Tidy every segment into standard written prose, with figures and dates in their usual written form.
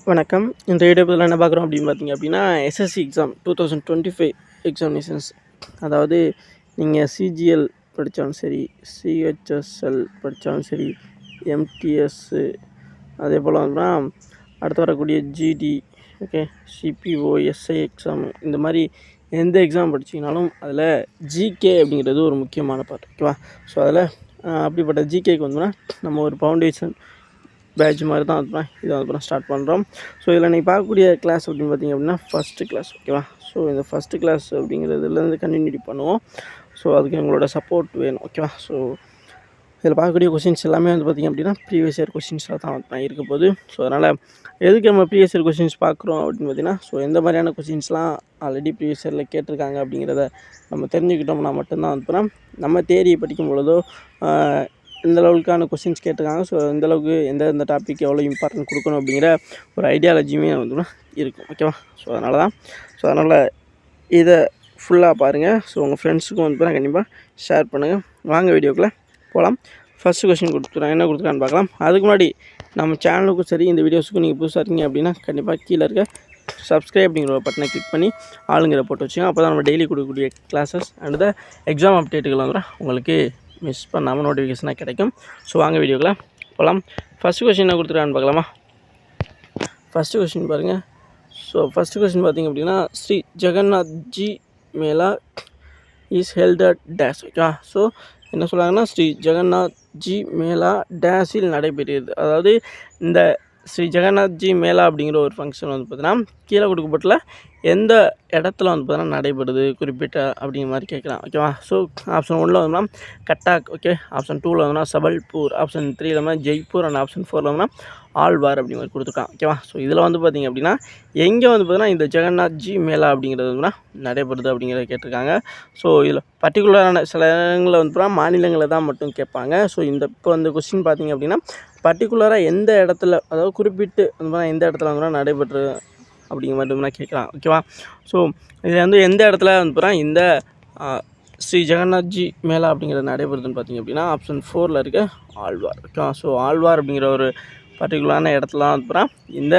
வணக்கம். இந்த வீடியோவில் என்ன பார்க்குறோம் அப்படின்னு பார்த்தீங்க அப்படின்னா, எஸ்எஸ்சி எக்ஸாம் 2025 எக்ஸாமினேஷன்ஸ். அதாவது நீங்கள் சிஜிஎல் படித்தாலும் சரி, சிஹெச்எஸ்எல் படித்தாலும் சரி, எம்டிஎஸ்ஸு, அதே போல் வந்துன்னா அடுத்து வரக்கூடிய GD, okay, CPO, SI exam, இந்த மாதிரி எந்த எக்ஸாம் படிச்சிங்கனாலும் அதில் ஜிகே அப்படிங்கிறது ஒரு முக்கியமான பார்ட், ஓகேவா? ஸோ அதில் அப்படிப்பட்ட ஜிகேக்கு வந்துன்னா நம்ம ஒரு ஃபவுண்டேஷன் பேட்ச் மாதிரி தான் இதை வந்து ஸ்டார்ட் பண்ணுறோம். ஸோ இதில் நீங்கள் பார்க்கக்கூடிய கிளாஸ் அப்படின்னு பார்த்திங்க அப்படின்னா ஃபஸ்ட்டு கிளாஸ், ஓகேவா? ஸோ இந்த ஃபஸ்ட்டு கிளாஸ் அப்படிங்கிறதுலேருந்து கண்டினியூட்டி பண்ணுவோம். ஸோ அதுக்கு எங்களோட சப்போர்ட் வேணும், ஓகேவா? ஸோ இதில் பார்க்கக்கூடிய கொஷின்ஸ் எல்லாமே வந்து பார்த்திங்க அப்படின்னா ப்ரீவியஸ் இயர் கொஷின்ஸில் தான் வந்து இருக்க போகுது. ஸோ அதனால் எதுக்கு நம்ம ப்ரீவியஸ் இயர் கொஷின்ஸ் பார்க்குறோம் அப்படின்னு பார்த்திங்கன்னா, ஸோ எந்த மாதிரியான கொஷின்ஸ்லாம் ஆல்ரெடி ப்ரீவியஸ் இயரில் கேட்டிருக்காங்க அப்படிங்கிறத நம்ம தெரிஞ்சுக்கிட்டோம்னா மட்டும்தான் வந்து நம்ம தேரியை படிக்கும் பொழுதோ இந்த லெவலுக்கான கொஸ்டின்ஸ் கேட்டிருக்காங்க. ஸோ இந்தளவுக்கு எந்தெந்த டாபிக் எவ்வளோ இம்பார்ட்டன்ட் கொடுக்கணும் அப்படிங்கிற ஒரு ஐடியாலஜியுமே வந்து இருக்கும், ஓகேவா? ஸோ அதனால் இதை ஃபுல்லாக பாருங்கள். ஸோ உங்கள் ஃப்ரெண்ட்ஸுக்கும் வந்து கண்டிப்பாக ஷேர் பண்ணுங்கள். வாங்க வீடியோக்குள்ளே போகலாம். ஃபஸ்ட்டு கொஸ்டின் கொடுத்துருக்காங்க, என்ன கொடுத்துருக்கான்னு பார்க்கலாம். அதுக்கு முன்னாடி நம்ம சேனலுக்கும் சரி இந்த வீடியோஸுக்கும் நீங்கள் புதுசாக இருக்கீங்க அப்படின்னா கண்டிப்பாக கீழே இருக்க சப்ஸ்கிரைப் அப்படிங்கிற ஒரு பட்டனை கிளிக் பண்ணி ஆளுங்கிற போட்டு வச்சுக்கோங்க. அப்போ தான் நம்ம டெய்லி கொடுக்கக்கூடிய கிளாஸஸ் அண்ட் த எக்ஸாம் அப்டேட்டுகள் வந்து உங்களுக்கு மிஸ் பண்ணாமல் நோட்டிஃபிகேஷனாக கிடைக்கும். ஸோ வாங்க வீடியோக்குள்ள போகலாம். ஃபஸ்ட்டு கொஸ்டின் என்ன கொடுத்துருக்கான்னு பார்க்கலாமா? ஃபஸ்ட்டு கொஸ்டின் பாருங்கள். ஸோ ஃபஸ்ட்டு கொஸ்டின் பார்த்திங்க அப்படின்னா, Sri Jagannath G mela is held at dash, ஓகேவா? ஸோ என்ன சொல்கிறாங்கன்னா, ஸ்ரீ ஜெகநாத் ஜி மேலா டேஷில் நடைபெறுகிறது. அதாவது இந்த ஸ்ரீ ஜெகநாத் ஜி மேலா அப்படிங்கிற ஒரு ஃபங்க்ஷன் வந்து பார்த்தீங்கன்னா கீழே கொடுக்கப்பட்டுள்ள எந்த இடத்துல வந்து பார்த்தீங்கன்னா நடைபெறுது குறிப்பிட்ட அப்படிங்கிற மாதிரி கேட்குறான், ஓகேவா? ஸோ ஆப்ஷன் 1ல் வந்துன்னா கட்டாக், ஓகே. ஆப்ஷன் 2ல் வந்துன்னா சபல்பூர், ஆப்ஷன் 3ல் வந்து ஜெய்ப்பூர் அண்ட் ஆப்ஷன் 4ல் வந்துன்னா ஆழ்வார் அப்படிங்கிற மாதிரி கொடுத்துருக்கான், ஓகேவா? ஸோ இதில் வந்து பார்த்திங்க அப்படின்னா எங்கே வந்து பார்த்தீங்கன்னா இந்த ஜெகநாத் ஜி மேலா அப்படிங்கிறது வந்துன்னா நடைபெறுது அப்படிங்கிறத கேட்டிருக்காங்க. ஸோ இதில் பர்டிகுலரான சில இடங்களில் வந்து பார்த்தா மாநிலங்களை தான் மட்டும் கேட்பாங்க. ஸோ இப்போ இந்த கொஸ்டின் பார்த்திங்க அப்படின்னா பர்டிகுலராக எந்த இடத்துல, அதாவது குறிப்பிட்டு வந்து எந்த இடத்துல வந்து நடைபெற்று அப்படிங்கிற மாதிரி கேட்குறான், ஓகேவா? ஸோ இதில் வந்து எந்த இடத்துல வந்து இந்த ஸ்ரீ ஜெகநாத் ஜி மேலா அப்படிங்கிறது நடைபெறுதுன்னு பார்த்திங்க அப்படின்னா ஆப்ஷன் 4ல் இருக்க ஆழ்வார், ஓகேவா? ஸோ ஆழ்வார் அப்படிங்கிற ஒரு பர்டிகுலரான இடத்துல வந்து இந்த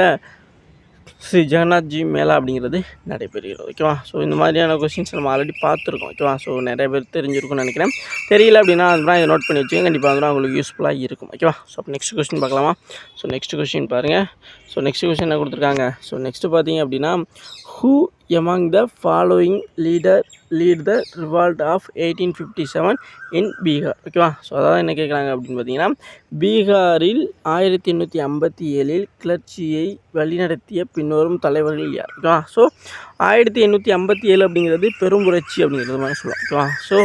ஸ்ரீ ஜெகநாத் ஜி மேலா அப்படிங்கிறது நடைபெறுகிறது, ஓகேவா? ஸோ இந்த மாதிரியான கொஸ்டின்ஸ் நம்ம ஆல்ரெடி பார்த்துருக்கோம், ஓகேவா? ஸோ நிறைய பேர் தெரிஞ்சிருக்கும்னு நினைக்கிறேன். தெரியல அப்படின்னா அதுதான் இதை நோட் பண்ணி வச்சுக்கோங்க, கண்டிப்பாக வந்து உங்களுக்கு யூஸ்ஃபுல்லாக இருக்கும், ஓகேவா? ஸோ அப்போ நெக்ஸ்ட் கொஸ்டின் பார்க்கலாமா? ஸோ நெக்ஸ்ட் கொஸ்டின் பாருங்கள். ஸோ நெக்ஸ்ட் கொஸ்டின் என்ன கொடுத்துருக்காங்க? ஸோ நெக்ஸ்ட்டு பார்த்தீங்க அப்படின்னா, who among the following lead the revolt of 1857 in Bihar, ஓகேவா? ஸோ அதாவது என்ன கேட்குறாங்க அப்படின்னு பார்த்தீங்கன்னா, பீகாரில் 1857 கிளர்ச்சியை வழிநடத்திய பின்வரும் தலைவர்கள் யார், ஓகேவா? ஸோ 1857 அப்படிங்கிறது பெரும்புரட்சி அப்படிங்கிறது மாதிரி சொல்லலாம், ஓகேவா? ஸோ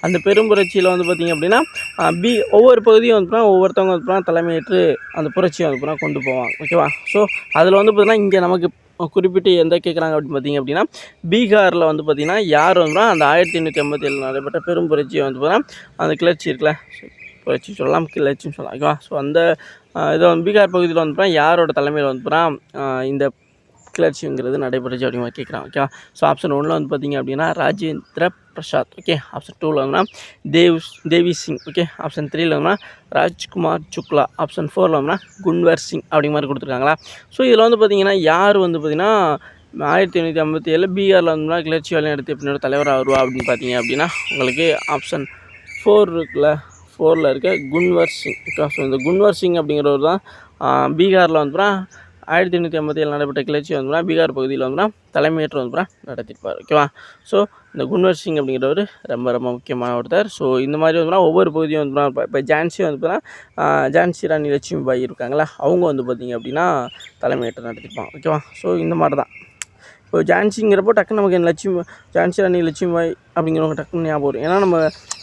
அந்த பெரும்புரட்சியில் வந்து பார்த்திங்க அப்படின்னா ஒவ்வொரு பகுதியும் வந்து ஒவ்வொருத்தவங்க வந்து தலைமையேற்று அந்த புரட்சியை வந்து கொண்டு போவாங்க, ஓகேவா? ஸோ அதில் வந்து பார்த்திங்கன்னா இங்கே நமக்கு குறிப்பிட்டு எந்த கேட்குறாங்க அப்படின்னு பார்த்திங்க அப்படின்னா பீகாரில் வந்து பார்த்திங்கன்னா யார் வந்து அந்த 1857 நடைபெற்ற பெரும் புரட்சியை வந்து பார்த்தீங்கன்னா அந்த கிளர்ச்சி இருக்குல்ல, புரட்சி சொல்லலாம், கிளர்ச்சின்னு சொல்லலாம், ஓகேவா? ஸோ அந்த இதை வந்து பீகார் பகுதியில் வந்து யாரோட தலைமையில் வந்து இந்த கிளர்ச்சிங்கிறது நடைபெறுச்சு அப்படிங்கிற மாதிரி கேட்குறாங்க, ஓகேவா? ஸோ ஆப்ஷன் 1ல் வந்து பார்த்திங்க அப்படின்னா ராஜேந்திர பிரசாத், ஓகே. ஆப்ஷன் 2ல் வந்துன்னா தேவி சிங், ஓகே. ஆப்ஷன் 3ல் வந்துன்னா ராஜ்குமார் சுக்லா, ஆப்ஷன் 4ல் வந்துன்னா குன்வர் சிங் அப்படிங்கிற மாதிரி கொடுத்துருக்காங்களா? ஸோ இதில் வந்து பார்த்திங்கன்னா யார் வந்து பார்த்திங்கன்னா 1857 பீகாரில் வந்து கிளர்ச்சி வழி நடத்தி அப்படின்னோட தலைவராக வருவா அப்படின்னு பார்த்தீங்க அப்படின்னா உங்களுக்கு ஆப்ஷன் 4 இருக்குல்ல, 4ல் இருக்க குன்வர் சிங், ஓகே. ஸோ இந்த குன்வர் சிங் அப்படிங்கிறவர் தான் பீகாரில் வந்து 1857 நடைபெற்ற கிளர்ச்சி வந்து பீகார் பகுதியில் வந்து தலைமையேற்று வந்து நடத்திருப்பார், ஓகேவா? ஸோ இந்த குன்வர் சிங் அப்படிங்கிறவர் ரொம்ப ரொம்ப முக்கியமான ஒருத்தர். ஸோ இந்த மாதிரி வந்து ஒவ்வொரு பகுதியும் வந்து இப்போ ஜான்சி வந்து பார்த்தீங்கன்னா ஜான்சி ராணி லட்சுமிபாய் இருக்காங்களா, அவங்க வந்து பார்த்திங்க அப்படின்னா தலைமையேற்று நடத்திருப்பாங்க, ஓகேவா? ஸோ இந்த மாதிரி தான் இப்போ ஜான்சிங்கிறப்போ டக்குன்னு நமக்கு ஜான்சி ராணி லட்சுமிபாய் அப்படிங்கிறவங்க டக்குன்னு ஞாபகம் வரும். ஏன்னா நம்ம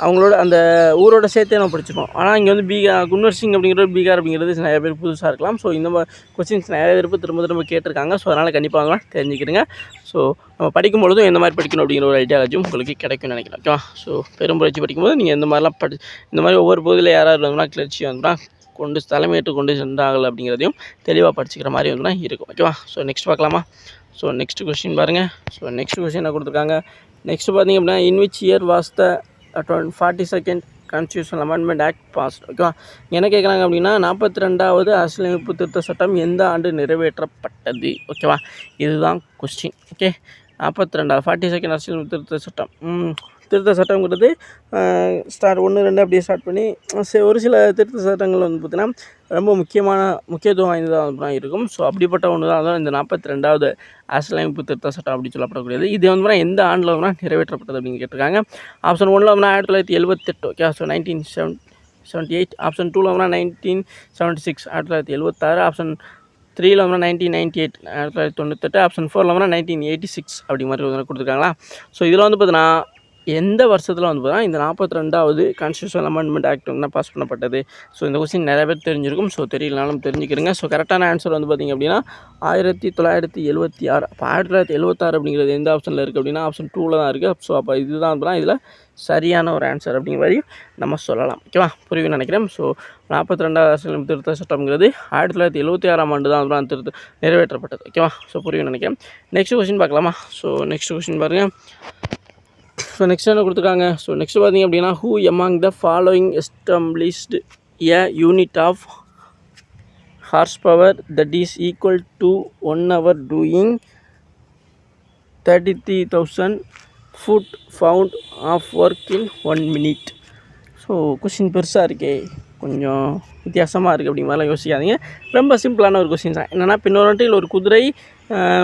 அவங்களோட அந்த ஊரோட சேர்த்தே நம்ம படிச்சிருப்போம். ஆனால் இங்கே வந்து குன்வர் சிங் அப்படிங்கிற பீகார் அப்படிங்கிறது நிறைய பேர் புதுசாக இருக்கலாம். ஸோ இந்த மாதிரி கொஸ்டின்ஸ் நிறைய பேர் திரும்ப கேட்டிருக்காங்க. ஸோ அதனால் கண்டிப்பாக தெரிஞ்சுக்கிறேங்க. ஸோ நம்ம படிக்கும்பொழுதும் எந்த மாதிரி படிக்கணும் அப்படிங்கிற ஒரு ஐடியாலஜியும் உங்களுக்கு கிடைக்கும்னு நினைக்கிறேன், ஓகேவா? ஸோ பெரும்புரட்சி படிக்கும்போது நீங்கள் இந்த மாதிரிலாம் இந்த மாதிரி ஒவ்வொரு பகுதியில் யாராவது இருந்தாங்கன்னா கிளர்ச்சி வந்து தலைமையேற்று கொண்டு சென்றார்கள் அப்படிங்கிறதையும் தெளிவாக படிச்சுக்கிற மாதிரி வந்து இருக்கும், ஓகேவா? ஸோ நெக்ஸ்ட் பார்க்கலாமா? ஸோ நெக்ஸ்ட் கொஸ்டின் பாருங்கள். ஸோ நெக்ஸ்ட் கொஸ்டின் என்ன கொடுத்துருக்காங்க? நெக்ஸ்ட் பார்த்திங்க அப்படின்னா, in which year was the 42nd constitutional amendment act past. ஓகேவா, என்ன கேட்குறாங்க அப்படின்னா 42வது அரசியலமைப்பு திருத்த சட்டம் எந்த ஆண்டு நிறைவேற்றப்பட்டது? ஓகேவா, இதுதான் கொஸ்டின். ஓகே, 42வது 42nd அரசியலமைப்பு திருத்த சட்டம். திருத்த சட்டங்கிறது 1 2 அப்படியே ஸ்டார்ட் பண்ணி ஒரு சில திருத்த சட்டங்கள் வந்து பார்த்திங்கன்னா ரொம்ப முக்கியத்துவம் வாய்ந்ததாக தான் இருக்கும். ஸோ அப்படிப்பட்ட ஒன்று தான் இந்த 42வது அரசியலமைப்பு திருத்த சட்டம் அப்படி சொல்லப்படக்கூடியது. இது வந்து எந்த ஆண்டில் வந்து நிறைவேற்றப்பட்டது அப்படின்னு கேட்டிருக்காங்க. ஆப்ஷன் 1ல் வந்து 1978. Okay, so 1978. ஆப்ஷன் 2ல் வந்து 1976 1976. ஆப்ஷன் 3ல் வந்து 1998 1998. ஆப்ஷன் 4ல் வந்து 1986 அப்படி மாதிரி வந்து கொடுத்துருக்காங்களா. ஸோ இதில் வந்து பார்த்தீங்கன்னா எந்த வருஷத்தில் வந்து பார்த்தீங்கன்னா இந்த 42வது கான்ஸ்டியூஷனல் அமெண்ட்மெண்ட் ஆக்ட் வந்து பாஸ் பண்ணப்பட்டது? ஸோ இந்த கொஸ்டின் நிறைய பேர் தெரிஞ்சிருக்கும். ஸோ தெரியலனாலும் தெரிஞ்சுக்கிறேங்க. ஸோ கரெக்டான ஆன்சர் வந்து பார்த்திங்க அப்படின்னா 1976. அப்போ 1976 அப்படிங்கிறது எந்த ஆப்ஷனில் இருக்குது அப்படின்னா ஆப்ஷன் 2ல் தான் இருக்குது. ஸோ அப்போ இதுதான் அப்படின்னா இதில் சரியான ஒரு ஆன்சர் அப்படிங்கிற மாதிரி நம்ம சொல்லலாம். ஓகேவா, புரியுன்னு நினைக்கிறேன். ஸோ 42வது அரசியலமைப்பு திருத்த சட்டம்ங்கிறது 1976ஆம் ஆண்டு தான் வந்து நிறைவேற்றப்பட்டது. ஓகேவா, ஸோ புரியுன்னு நினைக்கிறேன். நெக்ஸ்ட் கொஸ்டின் பார்க்கலாமா. ஸோ நெக்ஸ்ட் கொஸ்டின் பாருங்கள். ஸோ நெக்ஸ்ட் என்ன கொடுத்துருக்காங்க. ஸோ நெக்ஸ்ட் பார்த்திங்க அப்படின்னா who among the following established a unit of horse power that is equal to 1 hour doing 33,000 foot pound of work in 1 minute. So question பெருசாக இருக்கே, கொஞ்சம் வித்தியாசமாக இருக்குது அப்படி மாதிரிலாம் யோசிக்காதீங்க. ரொம்ப சிம்பிளான ஒரு கொஸ்டின் தான். என்னென்னா, பின்னொருட்டில் ஒரு குதிரை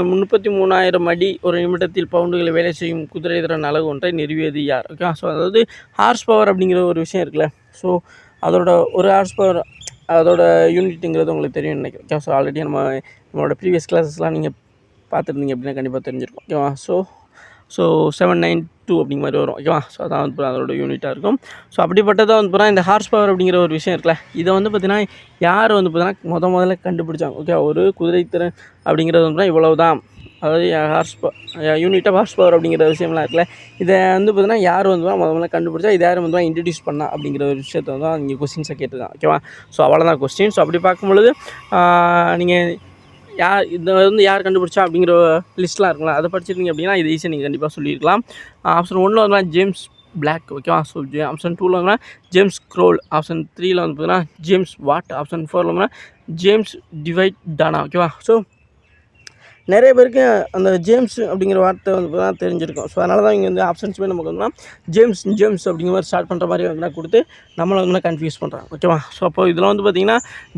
33,000 அடி ஒரு நிமிடத்தில் பவுண்டுகளை வேலை செய்யும் குதிரை திறன் அலகு ஒன்றை நிறுவியது யார்? ஓகே, ஸோ அதாவது ஹார்ஸ் பவர் அப்படிங்கிற ஒரு விஷயம் இருக்குல்ல. ஸோ அதோட ஒரு ஹார்ஸ் பவர் அதோட யூனிட்டுங்கிறது உங்களுக்கு தெரியும் நினைக்கிறேன். ஓகே, ஸோ ஆல்ரெடி நம்மளோட ப்ரீவியஸ் கிளாஸஸ்லாம் நீங்கள் பார்த்துருந்தீங்க அப்படின்னா கண்டிப்பாக தெரிஞ்சிருக்கும். ஓகேவா, ஸோ 792 அப்படிங்கிற மாதிரி வரும். ஓகேவா, ஸோ அதான் வந்து அதோட யூனிட்டாக இருக்கும். ஸோ அப்படிப்பட்டதாக வந்து பார்த்தா இந்த ஹார்ஸ் பவர் அப்படிங்கிற ஒரு விஷயம் இருக்குல்ல, இதை வந்து பார்த்தீங்கன்னா யார் வந்து பார்த்தீங்கன்னா முதல்ல கண்டுபிடிச்சாங்க. ஓகே, ஒரு குதிரைத்திறன் அப்படிங்கிறது வந்து இவ்வளவு தான், அதாவது யூனிட் ஆஃப் ஹார்ஸ் பவர் அப்படிங்கிற விஷயம்லாம் இருக்குல்ல, இதை வந்து பார்த்தீங்கன்னா யார் வந்து முதல்ல கண்டுபிடிச்சா, இது யார் வந்து இன்ட்ரடியூஸ் பண்ணா அப்படிங்கிற ஒரு விஷயத்தை தான் இங்கே கொஸ்டின்ஸை கேட்டுருக்காங்க. ஓகேவா, ஸோ அவ்வளோதான் கொஸ்டின். ஸோ அப்படி பார்க்கும்பொழுது நீங்கள் இதை வந்து யார் கண்டுபிடிச்சா அப்படிங்கிற லிஸ்ட்லாம் இருக்குங்களா, அதை படிச்சிருந்தீங்க அப்படின்னா இது ஈஸியாக நீங்கள் கண்டிப்பாக சொல்லியிருக்கலாம். ஆப்ஷன் 1ல் வந்து ஜேம்ஸ் பிளாக். ஓகேவா, ஸோ ஆப்ஷன் 2ல் வந்து ஜேம்ஸ் க்ரோல். ஆப்ஷன் 3ல் வந்து பார்த்தீங்கன்னா ஜேம்ஸ் வாட். ஆப்ஷன் 4ல் வந்து ஜேம்ஸ் டிவைட் டானா. ஓகேவா, ஸோ நிறைய பேருக்கு அந்த ஜேம்ஸ் அப்படிங்கிற வார்த்தை வந்து தான் தெரிஞ்சிருக்கும். ஸோ அதனால தான் இங்கே வந்து ஆப்ஷன்ஸுமே நமக்கு வந்து ஜேம்ஸ் அப்படிங்கிற மாதிரி ஸ்டார்ட் பண்ணுற மாதிரி வந்து கொடுத்து நம்மளை வந்து கன்ஃபியூஸ் பண்ணுறாங்க. ஓகேவா, ஸோ அப்போ இதில் வந்து பார்த்திங்கன்னா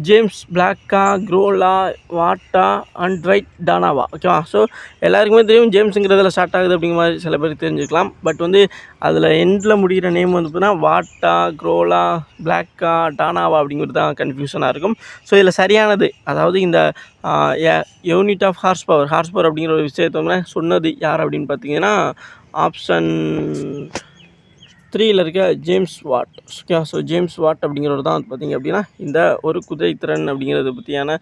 ஜேம்ஸ் பிளாக்கா, க்ரோலா, வாட்டா அண்ட் ட்வைட் டானாவா. ஓகேவா, ஸோ எல்லாருக்குமே தெரியும் ஜேம்ஸுங்கிறதுல ஸ்டார்ட் ஆகுது அப்படிங்கிற மாதிரி சில பேருக்கு தெரிஞ்சுக்கலாம். பட் வந்து அதில் எண்டில் முடிகிற நேம் வந்து பார்த்தீங்கன்னா வாட்டா, க்ரோலா, பிளாக்கா, டானாவா அப்படிங்கிறது தான் கன்ஃபியூஷனாக இருக்கும். ஸோ இதில் சரியானது, அதாவது இந்த யூனிட் ஆஃப் ஹார்ஸ் பவர் அப்படிங்கிற ஒரு விஷயத்தை வந்து சொன்னது யார் அப்படின்னு பார்த்தீங்கன்னா ஆப்ஷன் 3ல் இருக்க James Watt. Okay, so James what அப்படிங்கிறவர் தான் பார்த்திங்க அப்படின்னா இந்த ஒரு குதிரைத்திறன் அப்படிங்கிறத பற்றியான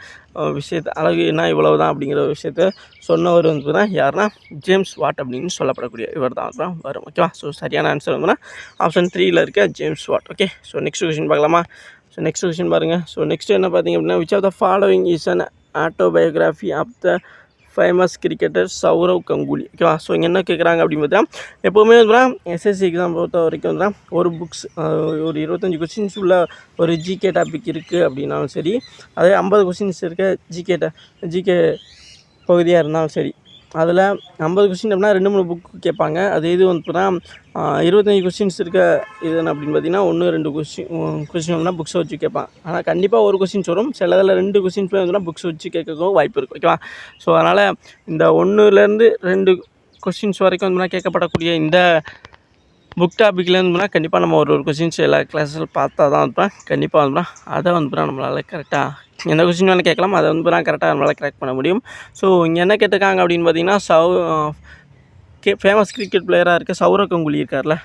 விஷயத்தை அழகு என்ன இவ்வளவு தான் அப்படிங்கிற ஒரு விஷயத்த சொன்னவர் வந்து தான் யாருன்னா ஜேம்ஸ் வாட் அப்படின்னு சொல்லப்படக்கூடிய இவர் தான் வரும். ஓகேவா, ஸோ சரியான ஆன்சர் வந்துன்னா ஆப்ஷன் 3ல் இருக்க James Watt. Okay, so next question பார்க்கலாமா. ஸோ நெக்ஸ்ட் கொஸ்டின் பாருங்கள். ஸோ நெக்ஸ்ட் என்ன பார்த்தீங்க அப்படின்னா which of the following is an autobiography of the famous cricketer Sourav Ganguly. ஓகேவா, ஸோ இங்கே என்ன கேட்குறாங்க அப்படின்னு பார்த்தா எப்போவுமே வந்து எஸ்எஸ்சி எக்ஸாம் பொறுத்த வரைக்கும் வந்து ஒரு புக்ஸ் ஒரு 25 கொஸ்டின்ஸ் உள்ள ஒரு ஜிகே டாபிக் இருக்குது அப்படின்னாலும் சரி, அதே 50 கொஸ்டின்ஸ் இருக்க ஜிகே பகுதியாக இருந்தாலும் சரி, அதில் 50 கொஸ்டின் அப்படின்னா 2-3 புக்கு கேட்பாங்க. அது இது வந்து பார்த்தா 25 கொஸ்டின்ஸ் இருக்க இது என்ன அப்படின்னு பார்த்தீங்கன்னா 1-2 கொஸ்டின் அப்படின்னா புக்ஸை வச்சு கேட்பான். ஆனால் கண்டிப்பாக ஒரு கொஸ்டின்ஸ் வரும், சில இதில் 2 கொஸ்டின்ஸ் வந்துன்னா புக்ஸ் வச்சு கேட்கவும் வாய்ப்பு இருக்குது. ஓகேவா, ஸோ அதனால் இந்த 1-2 கொஸ்டின்ஸ் வரைக்கும் வந்து கேட்கப்படக்கூடிய இந்த புக் டாப்பிக்லேருந்து கண்டிப்பாக நம்ம ஒரு கொஸ்டின்ஸ் எல்லா கிளாஸில் பார்த்தா தான் வந்து கண்டிப்பாக வந்து அதை வந்து நம்மளால் கரெக்டாக எந்த கொஸ்டின் வேணால் கேட்கலாம், அதை வந்து கரெக்டாக நம்மளால் கரெக்ட் பண்ண முடியும். ஸோ இங்கே என்ன கேட்டிருக்காங்க அப்படின்னு பார்த்தீங்கன்னா ஃபேமஸ் கிரிக்கெட் பிளேயராக இருக்க சௌரவ் கங்குலி இருக்கார்ல,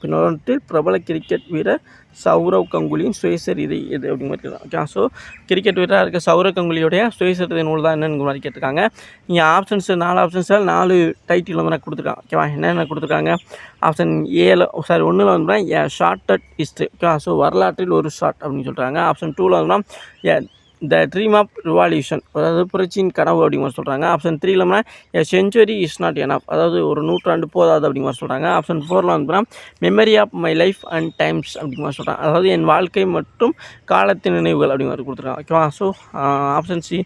பின்னொரு பிரபல கிரிக்கெட் வீரர் சௌரவ் கங்குலியின் சுயசரிதை எது அப்படிங்கிற மாதிரி தான். ஓகே, ஸோ கிரிக்கெட் வீரராக இருக்க சௌரவ் கங்குலியோடைய சுயசரிதை நூல் தான் என்னென்னு மாதிரி கேட்டிருக்காங்க. இங்கே ஆப்ஷன்ஸ் 4 ஆப்ஷன்ஸில் 4 டைட்டில் வந்து கொடுத்துருக்காங்க. ஓகேவா, என்னென்ன கொடுத்துருக்காங்க. ஆப்ஷன் 1ல் வந்து ஷார்ட்டட் ஹிஸ்ட்ரி. ஓகே, ஸோ வரலாற்றில் ஒரு ஷார்ட் அப்படின்னு சொல்கிறாங்க. ஆப்ஷன் 2ல் வந்து த ட்ரீம் ஆஃப் ரிவால்யூஷன், அதாவது புரட்சியின் கனவு அப்படிங்கிற மாதிரி சொல்கிறாங்க. ஆப்ஷன் 3ல வந்து எ செஞ்சுரி இஸ் நாட் எனஃப், அதாவது ஒரு நூற்றாண்டு போதாது அப்படிங்கிற மாதிரி சொல்கிறாங்க. ஆப்ஷன் 4ல வந்து memory of my life and times அப்படிங்கிற மாதிரி சொல்கிறாங்க, அதாவது என் வாழ்க்கை மற்றும் காலத்தின் நினைவுகள் அப்படிங்கிற மாதிரி கொடுத்துருக்காங்க. ஓகேவா. ஸோ ஆப்ஷன் சி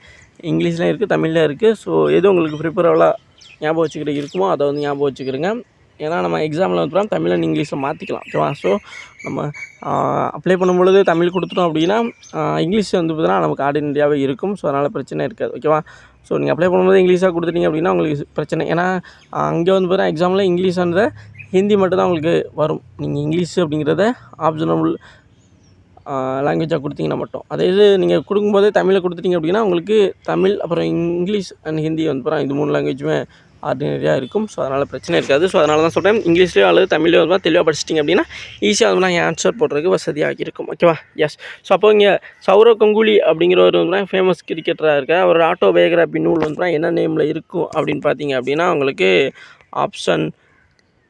இங்கிலீஷ்லேயும் இருக்குது, தமிழ்லேயும் இருக்குது. ஸோ எது உங்களுக்கு ப்ரிப்பரபுளாக ஞாபகம் வச்சுக்கிட்டு இருக்குமோ அதை வந்து ஞாபகம் வச்சுக்கிறங்க. ஏன்னா நம்ம எக்ஸாமில் வந்து தமிழ் அண்ட் இங்கிலீஷில் மாற்றிக்கலாம். ஓகேவா. ஸோ நம்ம அப்ளை பண்ணும்பொழுது தமிழ் கொடுத்துட்டோம் அப்படின்னா இங்கிலீஷ் வந்து பார்த்தீங்கன்னா நமக்கு ஆர்டினரியாகவே இருக்கும். ஸோ அதனால் பிரச்சனை இருக்காது. ஓகேவா. ஸோ நீங்கள் அப்ளை பண்ணும்போது இங்கிலீஷாக கொடுத்துட்டீங்க அப்படின்னா உங்களுக்கு பிரச்சனை. ஏன்னா அங்கே வந்து பார்த்தீங்கன்னா எக்ஸாமில் இங்கிலீஷானதை ஹிந்தி மட்டும் தான் உங்களுக்கு வரும். நீங்கள் இங்கிலீஷ் அப்படிங்கிறத ஆப்ஷனபிள் லாங்குவேஜாக கொடுத்தீங்கன்னா மட்டும். அதே இது நீங்கள் கொடுக்கும்போதே தமிழில் கொடுத்துட்டீங்க அப்படின்னா உங்களுக்கு தமிழ் அப்புறம் இங்கிலீஷ் அண்ட் ஹிந்தி வந்து பார்த்தா இது 3 லாங்குவேஜுமே ஆர்டினரியாக இருக்கும். ஸோ அதனால் பிரச்சனை இருக்காது. ஸோ அதனால தான் சொல்கிறேன், இங்கிலீஷ்லேயோ அல்லது தமிழ்லையோ வந்து தெளிவாக படிச்சிட்டிங்க அப்படின்னா ஈஸியாக வந்து நான் ஆன்சர் போடுறதுக்கு வசதியாக இருக்கும். ஓகேவா. எஸ். ஸோ அப்போ இங்கே சௌரவ் கங்குலி அப்படிங்கிறவர் வந்து ஃபேமஸ் கிரிக்கெட்டராக இருக்கார். அவரோட ஆட்டோபயோகிராஃபி நூல் வந்து என்ன நேமில் இருக்கும் அப்படின்னு பார்த்தீங்க அப்படின்னா உங்களுக்கு ஆப்ஷன்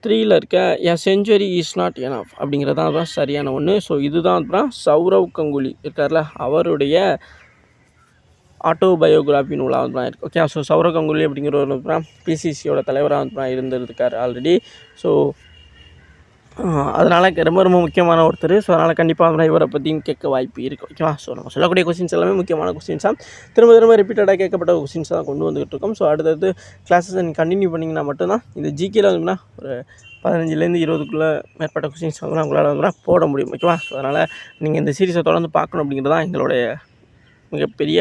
3ல இருக்க எ செஞ்சுரி இஸ் நாட் எனஃப் அப்படிங்கிறது தான் சரியான ஒன்று. ஸோ இதுதான் அப்புறம் சௌரவ் கங்குலி இருக்கார்ல அவருடைய ஆட்டோபயோகிராஃபி நூலாக வந்து இருக்குது. ஓகே. ஸோ சௌரவ் கங்குலி அப்படிங்கிறவர் அப்புறம் பிசிசியோட தலைவராக வந்து இருந்திருக்கார் ஆல்ரெடி. ஸோ அதனால் ரொம்ப ரொம்ப முக்கியமான ஒருத்தர். ஸோ அதனால் கண்டிப்பாக இவரை பற்றியும் கேட்க வாய்ப்பு இருக்குது. ஓகேவா. ஸோ நம்ம சொல்லக்கூடிய கொஸ்டின்ஸ் எல்லாமே முக்கியமான கொஸ்டின்ஸாக திரும்ப திரும்ப ரிப்பீட்டடாக கேட்கப்பட்ட கொஸ்டின்ஸ் தான் கொண்டு வந்துகிட்டு இருக்கோம். ஸோ அடுத்தடுத்து கிளாஸஸ் நீங்கள் கண்டினியூ பண்ணிங்கன்னா மட்டும்தான் இந்த ஜிகேல வந்துன்னா ஒரு 15லேருந்து 20க்குள்ளே மேற்பட்ட கொஸ்டின்ஸ் வந்து உங்களால் வந்து போட முடியும். ஓகேவா. ஸோ அதனால் நீங்கள் இந்த சீரிஸை தொடர்ந்து பார்க்கணும் அப்படிங்கிறது தான் எங்களுடைய மிகப்பெரிய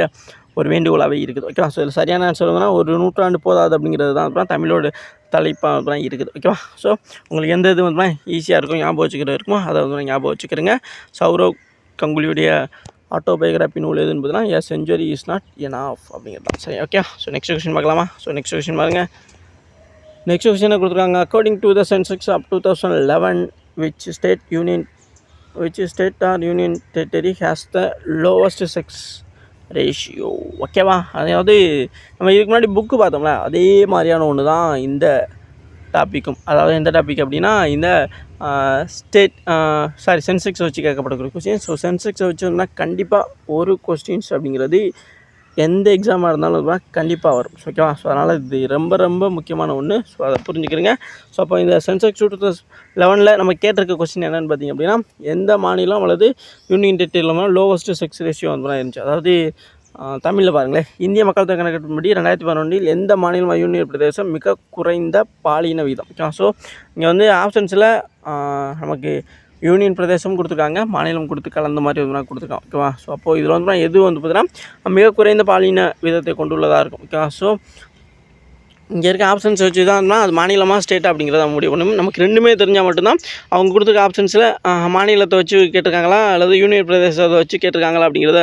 ஒரு வேண்டுகோளாகவே இருக்குது. ஓகேவா. ஸோ இதில் சரியான ஆன்சர் வந்துன்னா ஒரு நூற்றாண்டு போதாது அப்படிங்கிறது தான் அப்புறம் தமிழோட தலைப்பாக தான் இருக்குது. ஓகேவா. ஸோ உங்களுக்கு எந்த இது வந்து ஈஸியாக இருக்கும் ஞாபகம் வச்சுக்கிற இருக்குமோ அதை வந்து ஞாபகம் வச்சுக்கிறேங்க. சௌரவ் கங்குலியுடைய ஆட்டோபயோகிராஃபி நூல் எதுன்னு பார்த்தீங்கன்னா a century is not enough அப்படிங்கிறது தான். சரி. ஓகே. ஸோ நெக்ஸ்ட் கொஸ்டின் பார்க்கலாமா. ஸோ நெக்ஸ்ட் கொஸ்டின் பாருங்கள். நெக்ஸ்ட் கொஸ்டினை கொடுத்துருக்காங்க. According to the census of 2011 which state or union territory has the lowest sex ratio. ஓகேவா. அதாவது நம்ம இதுக்கு முன்னாடி புக்கு பார்த்தோம்ல அதே மாதிரியான ஒன்று தான் இந்த டாப்பிக்கும். அதாவது எந்த டாபிக் அப்படின்னா இந்த சென்செக்ஸை வச்சு கேட்கப்பட்ட கொஸ்டின். ஸோ சென்செக்ஸை வச்சு வந்தால் கண்டிப்பாக ஒரு கொஸ்டின்ஸ் அப்படிங்கிறது எந்த எக்ஸாமாக இருந்தாலும் கண்டிப்பாக வரும். ஓகேவா. ஸோ அதனால் இது ரொம்ப ரொம்ப முக்கியமான ஒன்று. ஸோ அதை புரிஞ்சுக்கிறேங்க. ஸோ அப்போ இந்த சென்செக்ஸ் 2011 நம்ம கேட்டிருக்க கொஸ்டின் என்னென்னு பார்த்தீங்க அப்படின்னா எந்த மாநிலம் அல்லது யூனியன் டெரிட்டரியில் லோவஸ்ட் செக்ஸ் ரேஷியோ வந்து இருந்துச்சு. அதாவது தமிழில் பாருங்களேன், இந்திய மக்கள் தொகை கணக்கெடுப்பின்படி 2011 எந்த மாநிலம் யூனியன் பிரதேசம் மிக குறைந்த பாலின வீதம். ஓகேவா. ஸோ இங்கே வந்து ஆப்ஷன்ஸில் நமக்கு யூனியன் பிரதேசம் கொடுத்துருக்காங்க, மாநிலம் கொடுத்து கலந்த மாதிரி வந்து கொடுத்துருக்காங்க. ஓகேவா. ஸோ அப்போது இதில் வந்து எது வந்து பார்த்தீங்கன்னா மிக குறைந்த பாலின வீதத்தை கொண்டுள்ளதாக இருக்கும். ஓகேவா. ஸோ இங்கே இருக்க ஆப்ஷன்ஸ் வச்சு தான் அது மாநிலமாக ஸ்டேட் அப்படிங்கிறத முடிவு பண்ணணும். நமக்கு ரெண்டுமே தெரிஞ்சால் மட்டும்தான் அவங்க கொடுத்துருக்க ஆப்ஷன்ஸில் மாநிலத்தை வச்சு கேட்டிருக்காங்களா அல்லது யூனியன் பிரதேசத்தை வச்சு கேட்டிருக்காங்களா அப்படிங்கிறத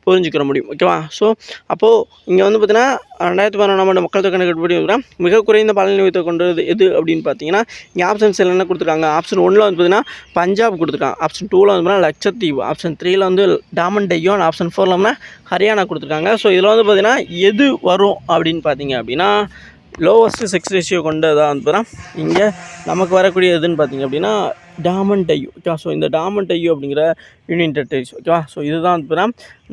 புரிஞ்சுக்கிற முடியும். ஓகேவா. ஸோ அப்போது இங்கே வந்து பார்த்தீங்கன்னா 2011 மக்கள் தொகை கணக்கெடுப்பு மிக குறைந்த பாலின வீதத்தை கொண்டது எது அப்படின்னு பார்த்தீங்கன்னா இங்கே ஆப்ஷன்ஸ் என்ன கொடுத்துருக்காங்க. ஆப்ஷன் 1ல் வந்து பார்த்தீங்கன்னா பஞ்சாப் கொடுத்துருக்காங்க. ஆப்ஷன் 2ல் வந்து பார்த்தீங்கன்னா லட்சத்தீவு. ஆப்ஷன் 3ல் வந்து டாமன் டையோன். ஆப்ஷன் 4ல் வந்து ஹரியானா கொடுத்துருக்காங்க. ஸோ இதில் வந்து பார்த்தீங்கன்னா எது வரும் அப்படின்னு பார்த்தீங்க அப்படின்னா லோவஸ்ட்டு செக்ஸ் ரேஷியோ கொண்டதாக வந்து பார்த்தீங்கன்னா இங்கே நமக்கு வரக்கூடிய எதுன்னு பார்த்தீங்க அப்படின்னா டாமன் டையூ. ஓகேவா. ஸோ இந்த டாமன் டையூ அப்படிங்கிற யூனியன் டெரிட்டரிஸ். ஓகேவா. ஸோ இதுதான் வந்து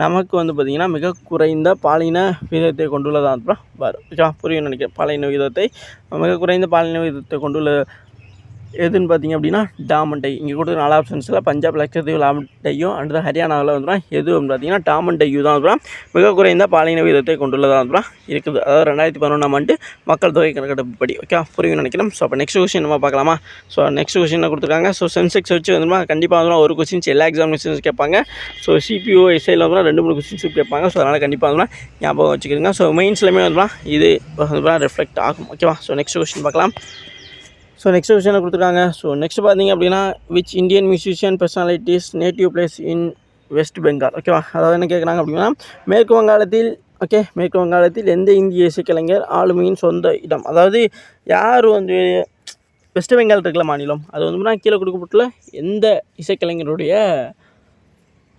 நமக்கு வந்து பார்த்திங்கன்னா மிக குறைந்த பாலின வீதத்தை கொண்டுள்ளதாக வந்து வரும். ஓகேவா. புரியும் நினைக்கிறேன். பாலின வீதத்தை மிக குறைந்த பாலின வீதத்தை கொண்டுள்ள எதுன்னு பார்த்தீங்க அப்படின்னா டாமன் டை. இங்கே கொடுத்த 4 ஆப்ஷன்ஸில் பஞ்சாப், லட்சத்தீவு, டாமன் டையும் அடுத்த ஹரியானாவில் வந்து எது அப்படின்னு பார்த்தீங்கன்னா டாமன் டையூ தான் மிக குறைந்த பாலின வீதத்தை கொண்டுள்ளதாக வந்து இருக்குது. அதாவது 2011 மக்கள் தொகை கணக்கெடுப்புப்படி. ஓகே. புரியும் நினைக்கிறேன். ஸோ அப்போ நெக்ஸ்ட் கொஸ்டின் நம்ம பார்க்கலாமா. ஸோ நெக்ஸ்ட் கொஸ்டின் கொடுத்துருக்காங்க. ஸோ சென்செக்ஸ் வச்சு வந்து கண்டிப்பாக வந்து ஒரு கொஸ்டின்ஸ் எல்லா எக்ஸாமினேஷன்ஸ் கேட்பாங்க. ஸோ சிபிஓ எஸ்ஐயில் வந்து 2-3 கொஸ்டின்ஸ் கேட்பாங்க. ஸோ அதனால் கண்டிப்பாக வந்து ஞாபகம் வச்சுக்கிறீங்க. ஸோ மெயின்ஸ்லையுமே வந்து இது ரிஃப்ளெக்ட் ஆகும். ஓகேவா. ஸோ நெக்ஸ்ட் கொஸ்டின் பார்க்கலாம். ஸோ நெக்ஸ்ட் கொஸ்டினை கொடுத்துருக்காங்க. ஸோ நெக்ஸ்ட் பார்த்தீங்க அப்படின்னா which Indian musician personalities native place in west Bengal. ஓகேவா. அதாவது என்ன கேட்குறாங்க அப்படின்னா மேற்கு வங்காளத்தில் எந்த இந்திய இசைக்கலைஞர் ஆளுமையின் சொந்த இடம். அதாவது யார் வந்து வெஸ்ட் பெங்கால் இருக்கிற மாநிலம் அது வந்து கீழே கொடுக்கப்பட்டுள்ள எந்த இசைக்கலைஞருடைய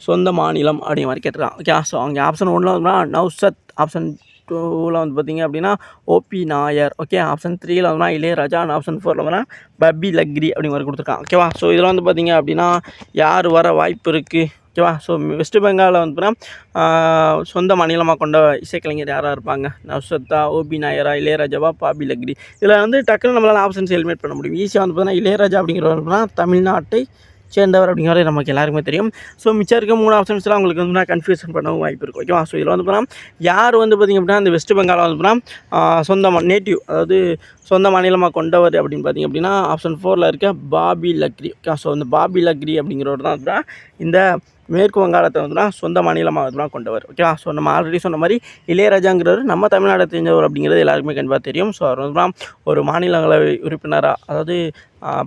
சொந்த மாநிலம் அப்படிங்கிற மாதிரி கேட்டிருக்காங்க. ஓகே, ஸோ அங்கே ஆப்ஷன் 1ல் வந்து நௌஷத், ஆப்ஷன் 2ல் வந்து பார்த்திங்க அப்படின்னா ஓபி நாயர், ஓகே, ஆப்ஷன் 3ல் வந்து இளையராஜா, ஆப்ஷன் 4ல் வந்து பப்பி லக்ரி அப்படிங்கிற மாதிரி கொடுத்துருக்காங்க. ஓகேவா, ஸோ இதில் வந்து பார்த்திங்க அப்படின்னா யார் வர வாய்ப்பு இருக்குது? ஓகேவா, ஸோ வெஸ்ட் பெங்காலில் வந்து சொந்த மாநிலமாக கொண்ட இசைக்கலைஞர் யாராக இருப்பாங்க? நௌஷத்தா, ஓபி நாயரா, இளையராஜாவா, பாபி லக்ரி? இதில் வந்து டக்குன்னு நம்மளால் ஆப்ஷன்ஸ் எலிமினேட் பண்ண முடியும். ஈஸியாக வந்து பார்த்தீங்கன்னா இளையராஜா அப்படிங்கிறவர் தமிழ்நாட்டை சேர்ந்தவர் அப்படிங்கிறது நமக்கு எல்லாருக்குமே தெரியும். ஸோ மிச்சம் இருக்க 3 ஆப்ஷன்ஸ்லாம் உங்களுக்கு வந்து கன்ஃபியூஷன் பண்ணவும் வாய்ப்பு இருக்கும். ஓகேவா, ஸோ இதில் வந்து பார்த்தீங்கன்னா யார் வந்து பார்த்திங்க அப்படின்னா இந்த வெஸ்ட் பெங்காலில் வந்து பார்த்தீங்கன்னா சொந்த நேட்டிவ், அதாவது சொந்த மாநிலமாக கொண்டவர் அப்படின்னு பார்த்திங்க அப்படின்னா ஆப்ஷன் 4ல் இருக்க பாபி லக்ரி. ஓகே, ஸோ இந்த பாபி லக்ரி அப்படிங்கிறவர் தான் இந்த மேற்கு வங்காளத்தை வந்து சொந்த மாநிலமாக கொண்டவர். ஓகேவா, ஸோ நம்ம ஆல்ரெடி சொன்ன மாதிரி இளையராஜாங்கிறவர் நம்ம தமிழ்நாட்டை தெரிஞ்சவர் அப்படிங்கிறது எல்லாருக்குமே கண்டிப்பாக தெரியும். ஸோ அவர் வந்து ஒரு மாநிலங்களவை உறுப்பினராக, அதாவது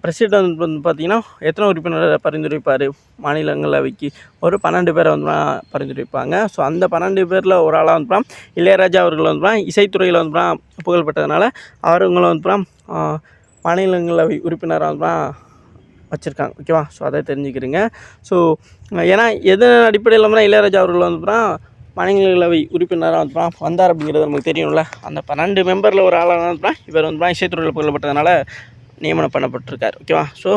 பிரசிடென்ட் வந்து பார்த்திங்கன்னா எத்தனை உறுப்பினரை பரிந்துரைப்பார் மாநிலங்களவைக்கு? ஒரு 12 பேரை வந்து பரிந்துரைப்பாங்க. ஸோ அந்த 12 பேரில் ஒரு ஆளாக வந்து இளையராஜா அவர்கள் வந்து இசைத்துறையில் வந்து புகழ்பெற்றதுனால அவங்களை வந்து மாநிலங்களவை உறுப்பினராக வந்து வச்சுருக்காங்க. ஓகேவா, ஸோ அதை தெரிஞ்சுக்கிறீங்க. ஸோ ஏன்னா எதன் அடிப்படையில் வந்து இளையராஜா அவர்கள் வந்து மாநிலங்களவை உறுப்பினராக வந்து வந்தார் அப்படிங்கிறது நமக்கு தெரியும்ல. அந்த 12 மெம்பரில் ஒரு ஆளாக வந்து இவர் வந்து இசைத்துறையில் புகழப்பட்டதுனால நியமனம் பண்ணப்பட்டிருக்கார். ஓகேவா, ஸோ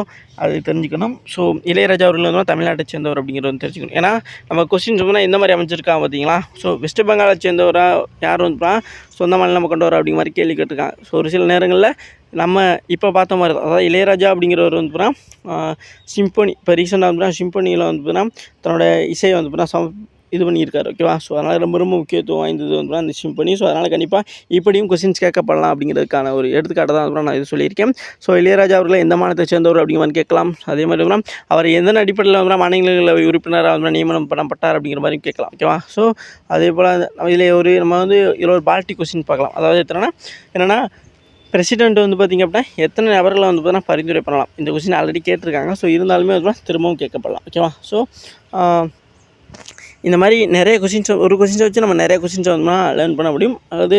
அது தெரிஞ்சுக்கணும். ஸோ இளையராஜா அவர்கள் வந்து தமிழ்நாட்டை சேர்ந்தவர் அப்படிங்கிறது வந்து தெரிஞ்சுக்கணும். ஏன்னா நம்ம கொஸ்டின் சொன்னால் எந்த மாதிரி அமைச்சிருக்காங்க பார்த்தீங்களா? ஸோ வெஸ்ட் பெங்காலை சேர்ந்தவராக யார் வந்து சொந்த மாநிலம் கொண்டவர் அப்படிங்கிற மாதிரி கேள்வி கேட்டிருக்காங்க. ஸோ ஒரு சில நேரங்களில் நம்ம இப்போ பார்த்த மாதிரி தான், அதாவது இளையராஜா அப்படிங்கிறவர் வந்து சிம்பனி, இப்போ ரீசெண்டாக வந்து சிம்பனியில் வந்து தன்னோட இசையை வந்து இது பண்ணியிருக்காரு. ஓகேவா, ஸோ அதனால் ரொம்ப ரொம்ப முக்கியத்துவம் வாய்ந்தது வந்து அந்த சிம்பனி. ஸோ அதனால் கண்டிப்பாக இப்படியும் கொஸ்டின்ஸ் கேட்கப்படலாம் அப்படிங்கிறதுக்கான ஒரு எடுத்துக்காட்டை தான் நான் இது சொல்லியிருக்கேன். ஸோ இளையராஜா அவர்களை எந்த மாநிலத்தை சேர்ந்தவர் அப்படிங்கிற மாதிரி கேட்கலாம். அதே மாதிரி அவர் எந்த அடிப்படையில் வந்து மாநிலங்களவை உறுப்பினராக வந்து நியமனம் பண்ணப்பட்டார் அப்படிங்கிற மாதிரி கேட்கலாம். ஓகேவா, ஸோ அதே போல் இதில் நம்ம வந்து இதில் ஒரு பாலிட்டி கொஸ்டின் பார்க்கலாம். அதாவது என்னென்னா பிரசிடென்ட் வந்து பார்த்திங்க அப்படின்னா எத்தனை நபர்களை வந்து பார்த்தீங்கன்னா பரிந்துரை பண்ணலாம்? இந்த கொஸ்டின் ஆல்ரெடி கேட்டிருக்காங்க. ஸோ இருந்தாலுமே வந்து திரும்பவும் கேட்கப்படலாம். ஓகேவா, ஸோ இந்த மாதிரி நிறைய கொஸ்டின்ஸ், ஒரு கொஸ்டின்ஸை வச்சு நம்ம நிறைய கொஸ்டின்ஸை வந்து லேர்ன் பண்ண முடியும், அதாவது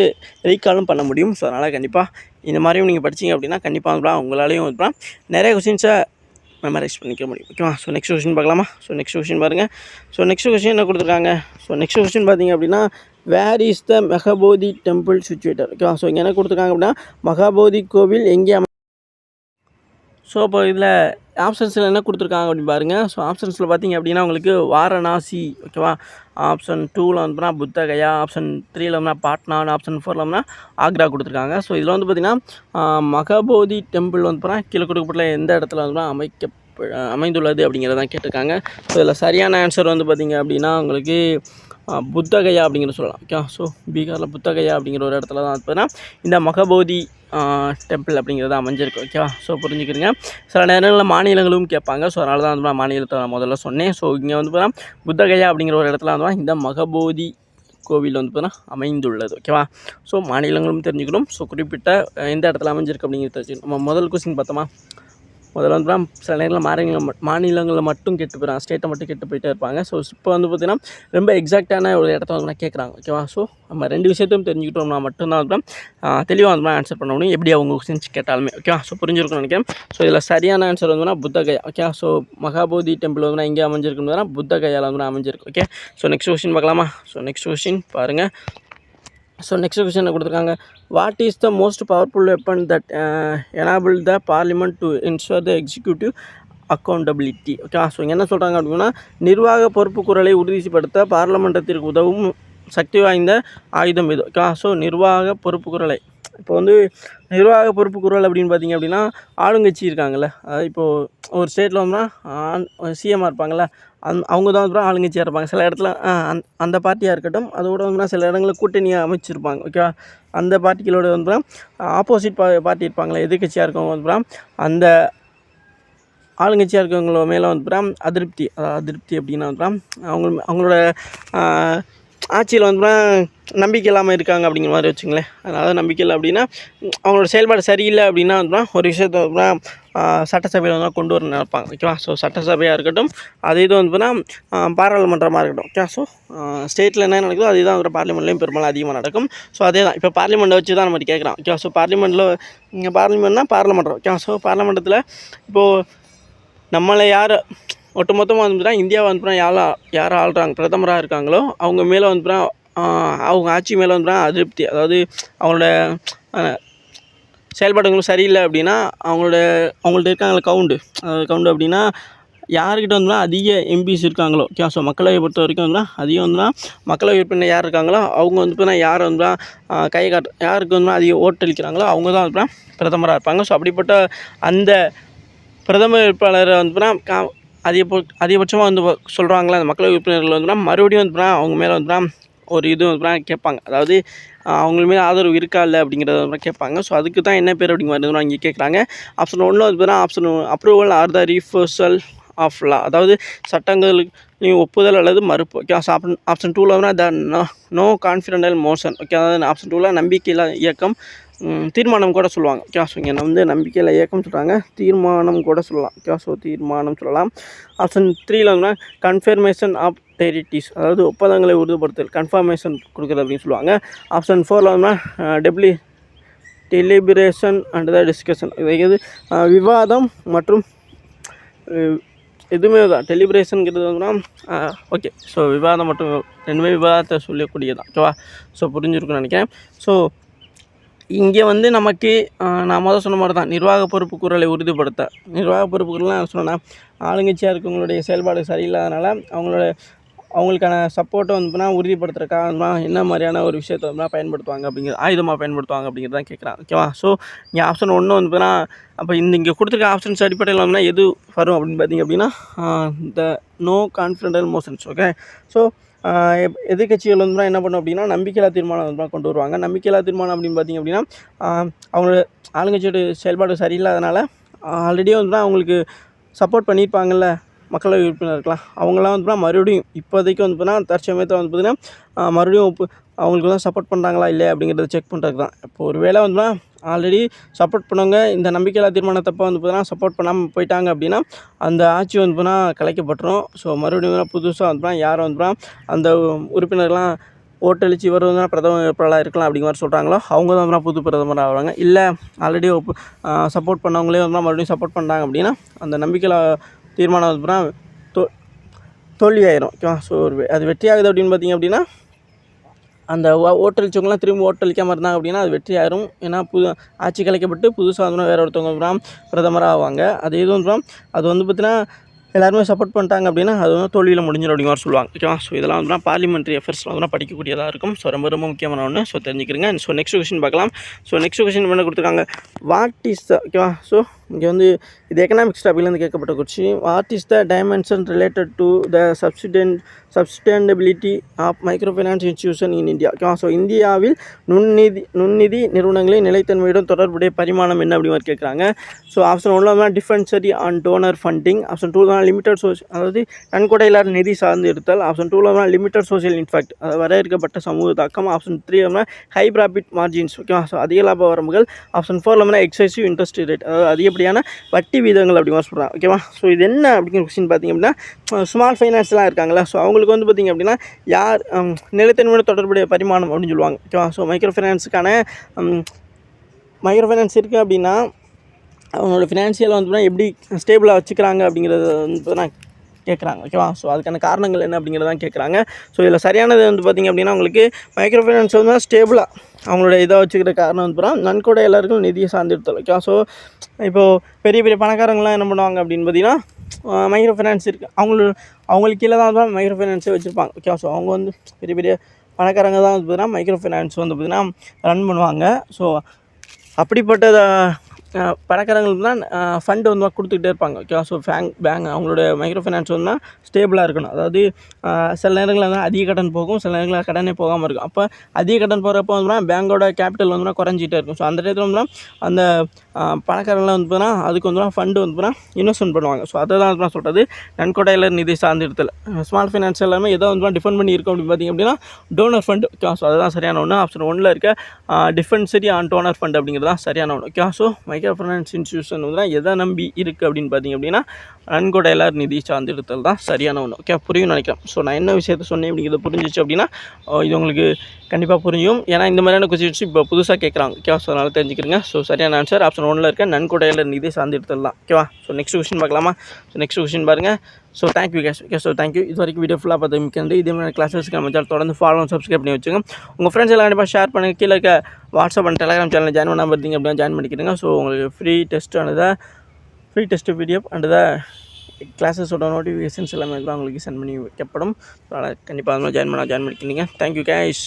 ரீகாலும் பண்ண முடியும். ஸோ அதனால் கண்டிப்பாக இந்த மாதிரியும் நீங்கள் படிச்சிங்க அப்படின்னா கண்டிப்பாக வந்து உங்களாலையும் வந்து நிறைய கொஸ்டின்ஸை மெமரைஸ் பண்ணிக்க முடியும். ஓகேவா, ஸோ நெக்ஸ்ட் கொஸ்டின் பார்க்கலாமா? ஸோ நெக்ஸ்ட் கொஸ்டின் பாருங்கள். ஸோ நெக்ஸ்ட் கொஸ்டின் என்ன கொடுத்துருக்காங்க? ஸோ நெக்ஸ்ட் கொஸ்டின் பார்த்திங்க அப்படின்னா where is the Mahabodhi temple situated? ஓகேவா, ஸோ இங்கே என்ன கொடுத்துருக்காங்க அப்படின்னா மகாபோதி கோவில் எங்கே? ஸோ இப்போ இதில் ஆப்ஷன்ஸில் என்ன கொடுத்துருக்காங்க அப்படின்னு பாருங்கள். ஸோ ஆப்ஷன்ஸில் பார்த்திங்க அப்படின்னா உங்களுக்கு வாரணாசி, ஓகேவா, ஆப்ஷன் 2ல் வந்து புத்தகயா, ஆப்ஷன் 3ல் வந்து பாட்னா, ஆப்ஷன் 4ல் வந்து ஆக்ரா கொடுத்துருக்காங்க. ஸோ இதில் வந்து பார்த்திங்கன்னா மகாபோதி டெம்பிள் வந்து கீழே கொடுக்கப்பட்ட எந்த இடத்துல வந்து அமைந்துள்ளது அப்படிங்கிறதான் கேட்டிருக்காங்க. ஸோ இதில் சரியான ஆன்சர் வந்து பார்த்திங்க அப்படின்னா உங்களுக்கு புத்தகயா அப்படிங்கிற சொல்லலாம். ஓகே, ஸோ பீகாரில் புத்தகயா அப்படிங்கிற ஒரு இடத்துல தான் பார்த்தீங்கன்னா இந்த மகாபோதி டெம்பிள் அப்படிங்கிறது அமைஞ்சிருக்கு. ஓகேவா, ஸோ புரிஞ்சுக்கிறீங்க. சில நேரங்களில் மாநிலங்களும் கேட்பாங்க. ஸோ அதனால தான் வந்து மாநிலத்தை நான் முதல்ல சொன்னேன். ஸோ இங்கே வந்து பார்த்தீங்கன்னா புத்தகயா அப்படிங்கிற ஒரு இடத்துல வந்து இந்த மகாபோதி கோவில் வந்து பார்த்தீங்கன்னா அமைந்துள்ளது. ஓகேவா, ஸோ மாநிலங்களும் தெரிஞ்சுக்கணும். ஸோ குறிப்பிட்ட எந்த இடத்துல அமைஞ்சிருக்கு அப்படிங்கிறது தெரிஞ்சுக்கணும். நம்ம முதல் கொஸ்டின் பார்த்தோமா, முதல்ல வந்து சில நேரங்களில் மாநிலங்களில் மட்டும் கெட்டு போயிடும், ஸ்டேட்டை மட்டும் கெட்டு போயிட்டே இருப்பாங்க. ஸோ இப்போ வந்து பார்த்திங்கன்னா ரொம்ப எக்ஸாக்டான ஒரு இடத்த வந்து கேட்குறாங்க. ஓகேவா, ஸோ நம்ம 2 விஷயத்தையும் தெரிஞ்சுக்கிட்டோம்னா மட்டும்தான் வந்து தெளிவாக வந்து ஆன்சர் பண்ண முடியும், எப்படி அவங்க கொஸ்டின்ஸ் கேட்டாலுமே. ஓகேவா, ஸோ புரிஞ்சிருக்கும்னு நினைக்கிறேன். ஸோ இதில் சரியான ஆன்சர் வந்து Bodh Gaya. Okay, so Mahabodhi temple வந்து எங்கே அமைஞ்சிருக்குன்னு புத்தகயாவில் வந்து அமைஞ்சிருக்கு. ஓகே, ஸோ நெக்ஸ்ட் கொஸ்டின் பார்க்கலாமா? ஸோ நெக்ஸ்ட் கொஸ்டின் பாருங்கள். ஸோ நெக்ஸ்ட் கொஸ்டின் கொடுத்துருக்காங்க, what is the most powerful weapon that enable the parliament to ensure the executive accountability? Okay, so இங்கே என்ன சொல்கிறாங்க அப்படின்னா நிர்வாக பொறுப்புக்கூறலை உறுதிப்படுத்த பார்லிமெண்டத்திற்கு உதவும் சக்தி வாய்ந்த ஆயுதம் இது. ஓகே, ஸோ நிர்வாக பொறுப்புக்கூறலை, இப்போ வந்து நிர்வாக பொறுப்புக்கூறல் அப்படின்னு பார்த்திங்க அப்படின்னா ஆளுங்கட்சி இருக்காங்கள்ல, அதாவது இப்போது ஒரு ஸ்டேட்டில் வந்து சிஎம்மாக இருப்பாங்கள்ல, அவங்க தான் வந்து ஆளுங்கட்சியாக இருப்பாங்க. சில இடத்துல அந்த பார்ட்டியாக இருக்கட்டும், அதோட வந்து சில இடங்களில் கூட்டணியாக அமைச்சிருப்பாங்க. ஓகேவா, அந்த பார்ட்டிகளோட வந்து ஆப்போசிட் பார்ட்டி இருப்பாங்களே, எதிர்கட்சியாக இருக்கவங்க வந்து அந்த ஆளுங்கட்சியாக இருக்கவங்கள மேலே வந்து அதிருப்தி அப்படின்னா வந்து அவங்களோட ஆட்சியில் வந்து நம்பிக்கை இல்லாமல் இருக்காங்க அப்படிங்கிற மாதிரி வச்சுங்களேன். அதனால் நம்பிக்கை இல்லை அப்படின்னா அவங்களோட செயல்பாடு சரியில்லை அப்படின்னா வந்து ஒரு விஷயத்தை வந்து சட்டசபையில் வந்து கொண்டு வர நினைப்பாங்க. ஓகேவா, ஸோ சட்டசபையாக இருக்கட்டும், அதே இது வந்து பாராளுமன்றமாக இருக்கட்டும். ஓகே, ஸோ ஸ்டேட்டில் என்ன நடக்குதோ அதே தான் பார்லிமெண்ட்லேயும் பெரும்பாலும் அதிகமாக நடக்கும். ஸோ அதே தான் இப்போ பார்லிமெண்ட்டை வச்சு தான் நம்ம கேட்குறோம். ஓகே, ஸோ பார்லிமெண்ட்னா பார்லிமெண்ட்னா பார்லிமெண்டம். ஓகே, ஸோ பார்லிமெண்டத்தில் இப்போது நம்மளை யார் ஒட்டுமொத்தமாக வந்து பார்த்தீங்கன்னா இந்தியாவை வந்து பார்த்தீங்கன்னா யார் ஆள்றாங்க பிரதமராக இருக்காங்களோ அவங்க மேலே வந்து பார்த்தீங்கன்னா அவங்க ஆட்சி மேலே வந்து பார்த்தீங்கன்னா அதிருப்தி, அதாவது அவங்களோட செயல்பாடுகளும் சரியில்லை அப்படின்னா அவங்கள்ட்ட இருக்காங்கள கவுண்டு அப்படின்னா யாருக்கிட்ட வந்துன்னா அதிக எம்பிஸ் இருக்காங்களோ ஸோ மக்களவையை பொறுத்த வரைக்கும் வந்துன்னா அதிகம் வந்துன்னா மக்களவை உறுப்பினர் யார் இருக்காங்களோ அவங்க வந்து பார்த்தீங்கன்னா யார் வந்துன்னா யாருக்கு வந்துன்னா அதிக ஓட்டளிக்கிறாங்களோ அவங்க தான் வந்து பிரதமராக இருப்பாங்க. ஸோ அப்படிப்பட்ட அந்த பிரதமர் வேட்பாளரை வந்து அதிகபட்சமாக வந்து சொல்கிறாங்களா அந்த மக்களவை உறுப்பினர்கள் வந்துன்னா மறுபடியும் வந்து அவங்க மேலே வந்துன்னா ஒரு இது வந்து கேட்பாங்க, அதாவது அவங்களுக்கு மேலே ஆதரவு இருக்கா இல்லை அப்படிங்கிறத வந்து கேட்பாங்க. ஸோ அதுக்கு தான் என்ன பேர் அப்படிங்கிறது இங்கே கேட்குறாங்க. ஆப்ஷன் 1 வந்து பார்த்தீங்கன்னா option approval or the refusal of law, அதாவது சட்டங்களுக்கு ஒப்புதல் அல்லது மறுப்பு. ஓகே. ஆப்ஷன் 2ல் வந்து the no confidential motion. Okay. அதாவது ஆப்ஷன் 2ல் நம்பிக்கையில்லா இயக்கம், தீர்மானம் கூட சொல்லுவாங்க. ஓகே. ஸோ இங்கே வந்து நம்பிக்கையில்லா இயக்கம் சொல்கிறாங்க, தீர்மானம் கூட சொல்லலாம். ஓகே. ஸோ தீர்மானம் சொல்லலாம். ஆப்ஷன் 3ல் வந்து கன்ஃபர்மேஷன் ஆஃப் டெரிட்டிஸ், அதாவது ஒப்பந்தங்களை உறுதிப்படுத்தல், கன்ஃபர்மேஷன் கொடுக்குறது அப்படின்னு சொல்லுவாங்க. ஆப்ஷன் 4ல் வந்து டெலிபரேஷன் அண்ட் த டிஸ்கஷன், இது விவாதம் மற்றும் எதுவுமே தான் டெலிபரேஷனுங்கிறது வந்துன்னா ஓகே. ஸோ விவாதம் மற்றும் ரெண்டுமே விவாதத்தை சொல்லக்கூடியதான். ஓகேவா? ஸோ புரிஞ்சிருக்குன்னு நினைக்கிறேன். ஸோ இங்கே வந்து நமக்கு நான் முதல் சொன்ன மாதிரி தான் நிர்வாக பொறுப்பு கூறலை உறுதிப்படுத்த. நிர்வாக பொறுப்பு கூறலாம் சொன்னேன்னா ஆளுங்கட்சியாக இருக்கவங்களுடைய செயல்பாடு சரியில்லாதனால அவங்களுக்கான சப்போர்ட்டை வந்து உறுதிப்படுத்துறதுக்காக என்ன மாதிரியான ஒரு விஷயத்தை வந்து பயன்படுத்துவாங்க அப்படிங்கிறது, ஆயுதமாக பயன்படுத்துவாங்க அப்படிங்கிறது தான் கேட்குறாங்க. ஓகேவா? ஸோ இங்கே ஆப்ஷன் 1 வந்து அப்போ இங்கே கொடுத்துருக்க ஆப்ஷன்ஸ் அடிப்படையில் வந்து எது வரும் அப்படின்னு பார்த்திங்க அப்படின்னா the no confidential motions. Okay. So எதிர்கட்சிகள் வந்து என்ன பண்ணும் அப்படின்னா நம்பிக்கையில்லா தீர்மானம் வந்து கொண்டு வருவாங்க. நம்பிக்கையில்லா தீர்மானம் அப்படின்னு பார்த்திங்க அப்படின்னா அவங்களோட ஆளுங்கட்சியோட செயல்பாடு சரியில்லாதனால ஆல்ரெடி வந்து அவங்களுக்கு சப்போர்ட் பண்ணியிருப்பாங்கல்ல மக்களவை உறுப்பினருக்கலாம், அவங்களாம் வந்து மறுபடியும் இப்போதைக்கு வந்து பார்த்தீங்கன்னா தற்சமயத்தில் வந்து பார்த்திங்கன்னா மறுபடியும் அவங்களுக்கு தான் சப்போர்ட் பண்ணுறாங்களா இல்லை அப்படிங்கிறத செக் பண்ணுறது தான். இப்போ ஒரு வேளை வந்து ஆல்ரெடி சப்போர்ட் பண்ணவங்க இந்த நம்பிக்கையில்லா தீர்மானத்தப்போ வந்து பார்த்தீங்கன்னா சப்போர்ட் பண்ணாமல் போயிட்டாங்க அப்படின்னா அந்த ஆட்சி வந்து பார்த்தீங்கன்னா கலைக்கப்பட்டுரும். ஸோ மறுபடியும் புதுசாக வந்து யார் வந்து அந்த உறுப்பினர்லாம் ஓட்டளிச்சு இவர் வந்து பிரதமர் வேட்பாளராக இருக்கலாம் அப்படிங்கிற மாதிரி சொல்கிறாங்களோ அவங்க தான் புது பிரதமர் ஆகிறாங்க. இல்லை ஆல்ரெடி சப்போர்ட் பண்ணவங்களே வந்து மறுபடியும் சப்போர்ட் பண்ணுறாங்க அப்படின்னா அந்த நம்பிக்கையில்லா தீர்மானம் வந்து தோல்வியாயிரும். ஓகேவா? ஸோ அது வெற்றி ஆகுது அப்படின்னு பார்த்திங்க அப்படின்னா அந்த ஓட்டளிச்சவங்களாம் திரும்பி ஓட்டளிக்காமல் இருந்தாங்க அப்படின்னா அது வெற்றி ஆயிரும். ஏன்னா ஆட்சி கலைக்கப்பட்டு புதுசாக வந்து வேறு ஒருத்தவங்க பிரதமராக ஆவாங்க. அது எதுவும் அது வந்து பார்த்திங்கன்னா எல்லாருமே சப்போர்ட் பண்ணிட்டாங்க அப்படின்னா அது வந்து தோல்வியில் முடிஞ்சிடும் அப்படிங்கிற மாதிரி சொல்லுவாங்க. ஓகேவா? ஸோ இதெல்லாம் வந்து பார்லிமெண்ட்ரி அஃபேர்ஸில் வந்து படிக்கக்கூடியதாக இருக்கும். ஸோ ரொம்ப ரொம்ப முக்கியமான ஒன்று. ஸோ தெரிஞ்சுக்கிறேங்க. ஸோ நெக்ஸ்ட் கொஸ்டின் பார்க்கலாம். ஸோ நெக்ஸ்ட் கொஸ்டின் என்ன கொடுத்துருக்காங்க, வாட் இஸ் த ஓகேவா? ஸோ இங்கே வந்து இது எக்கனாமிக்ஸ் டாபிக்லேருந்து கேட்கப்பட்ட question. What is the dimension related to the sustainability of micro finance institution in India? ஓகேவா? ஸோ இந்தியாவில் நுண்நிதி நிறுவனங்களின் நிலைத்தன்மையுடன் தொடர்புடைய பரிமாணம் என்ன அப்படி மாதிரி கேட்குறாங்க. So option 1 dependency on donor funding. Option 2 limited social, அதாவது நன்கொடையில்லாத நிதி சார்ந்து இருத்தல். ஆப்ஷன் 2 லிமிடெட் சோஷியல் இன்ஃபேக்ட், அதாவது வரையறுக்கப்பட்ட சமூக தாக்கம். Option 3 high profit margins. ஓகேவா? ஸோ அதிக லாப வரம்புகள். ஆப்ஷன் 4 எக்ஸசிவ் இன்ட்ரெஸ்ட் ரேட், அதாவது அதிகப்படியான வட்டி வீதங்கள் அப்படி மாதிரி சொல்கிறாங்க. ஓகேவா? ஸோ இது என்ன அப்படிங்கிற கொஸ்டின் பார்த்திங்க அப்படின்னா ஸ்மால் ஃபைனான்ஸ்லாம் இருக்காங்களா, ஸோ அவங்களுக்கு வந்து பார்த்திங்க அப்படின்னா யார் நிலைத்தன்மையோட தொடர்புடைய பரிமாணம் அப்படின்னு சொல்லுவாங்க. ஓகேவா? ஸோ மைக்ரோ ஃபைனான்ஸ் இருக்குது அப்படின்னா அவங்களோட ஃபினான்ஷியலை வந்து எப்படி ஸ்டேபிளாக வச்சுக்கிறாங்க அப்படிங்கிறத வந்து கேட்குறாங்க. ஓகேவா? ஸோ அதுக்கான காரணங்கள் என்ன அப்படிங்கிறத தான் கேட்குறாங்க. ஸோ இதில் சரியானது வந்து பார்த்திங்க அப்படின்னா உங்களுக்கு மைக்ரோ ஃபைனான்ஸ் வந்து ஸ்டேபிளாக அவங்களோட இதை வச்சுக்கிற காரணம் வந்து நன்கொடை எல்லாருக்கும் நிதியை சார்ந்திருத்தல். ஓகேவா? ஸோ இப்போது பெரிய பெரிய பணக்காரங்களாம் என்ன பண்ணுவாங்க அப்படின்னு பார்த்தீங்கன்னா மைக்ரோ ஃபைனான்ஸ் இருக்குது, அவங்களுக்கு கீழே தான் மைக்ரோ ஃபைனான்ஸே வச்சுருப்பாங்க. ஓகேவா? ஸோ அவங்க வந்து பெரிய பெரிய பணக்காரங்க தான் வந்து பார்த்திங்கன்னா மைக்ரோ ஃபைனான்ஸ் வந்து பார்த்திங்கன்னா ரன் பண்ணுவாங்க. ஸோ அப்படிப்பட்ட பணக்காரங்களுக்கு தான் ஃபண்டு வந்து கொடுத்துக்கிட்டே இருப்பாங்க. ஓகேவா? ஸோ பேங்க் அவங்களோட மைக்ரோ ஃபைனான்ஸ் வந்து ஸ்டேபிளாக இருக்கணும். அதாவது சில நேரங்களில் வந்து அதிக கடன் போகும், சில நேரங்களில் கடனே போகாமல் இருக்கும். அப்போ அதிக கடன் போகிறப்போ வந்து பேங்கோட கேபிட்டல் வந்து குறைஞ்சிட்டே இருக்கும். ஸோ அந்த இடத்துல வந்து அந்த பணக்காரங்களாம் வந்து பார்த்தீங்கன்னா அதுக்கு வந்து ஃபண்டு வந்து பார்த்தீங்கன்னா இன்வெஸ்ட்மெண்ட் பண்ணுவாங்க. ஸோ அதை தான் வந்து சொல்கிறது நன்கொடையில் நிதி சார்ந்திருத்தல். ஸ்மால் ஃபைனான்ஸ் எல்லாமே எதை வந்து டிஃபெண்ட் பண்ணி இருக்கும் அப்படின்னு பார்த்திங்க அப்படின்னா டோனர் ஃபண்டு. ஓகே? ஸோ அதுதான் சரியான ஒன்று. ஆப்ஷன் 1 இருக்க டிஃபென்சரி ஆன் டோனர் ஃபண்ட் அப்படிங்கிறது தான் சரியான ஒன்று. Okay? So micro finance institution வந்து எதை நம்பி இருக்குது அப்படின்னு பார்த்திங்க அப்படின்னா நன்கொடையில் நிதி சார்ந்திருத்தல் தான் சரியான ஒன்று. ஓகே? புரியும் நினைக்கிறேன். ஸோ நான் என்ன விஷயத்த சொன்னேன் அப்படிங்கிறது புரிஞ்சிச்சு அப்படின்னா இது உங்களுக்கு கண்டிப்பாக புரியும். ஏன்னா இந்த மாதிரியான கொஸ்டின்ஸ் இப்போ புதுசாக கேட்குறாங்க. ஓகேவா? ஸோ அதனால் தெரிஞ்சுக்கிறேங்க. ஸோ சரியான ஆன்சர் ஆப்ஷன் 1 இருக்க நன்கொடையில் நிதி சார்ந்திருத்தல் தான். ஓகேவா? ஸோ நெக்ஸ்ட் கொஸ்டின் பார்க்கலாமா? ஸோ நெக்ஸ்ட் கொஸ்டின் பாருங்கள். So thank you cash okay. So thank you. இது வரைக்கும் வீடியோ ஃபுல்லாக பார்த்து மிக்கண்டு இதே மாதிரி கிளாஸஸ்க்கு நம்ம சேனல் தொடர்ந்து ஃபாலோ சப்ஸ்கிரைப் பண்ணி வச்சுங்க. உங்கள் ஃப்ரெண்ட்ஸ் எல்லாம் கண்டிப்பாக ஷேர் பண்ணுங்கள். கீழே இருக்க வாட்ஸ்அப் அண்ட் டெலிகிராம் சேனலில் ஜாயின் பண்ணாமல் இருந்தீங்க அப்படின்னா ஜாயின் பண்ணிக்கிறீங்க. ஸோ உங்களுக்கு ஃப்ரீ டெஸ்ட் வீடியோ அண்ட் கிளாஸஸோட நோட்டிஃபிகேஷன்ஸ் எல்லாமே கூட உங்களுக்கு சென்ட் பண்ணி வைக்கப்படும். ஸோ அதனால் கண்டிப்பாக ஜாயின் பண்ணிக்கிறீங்க. Thank you cash.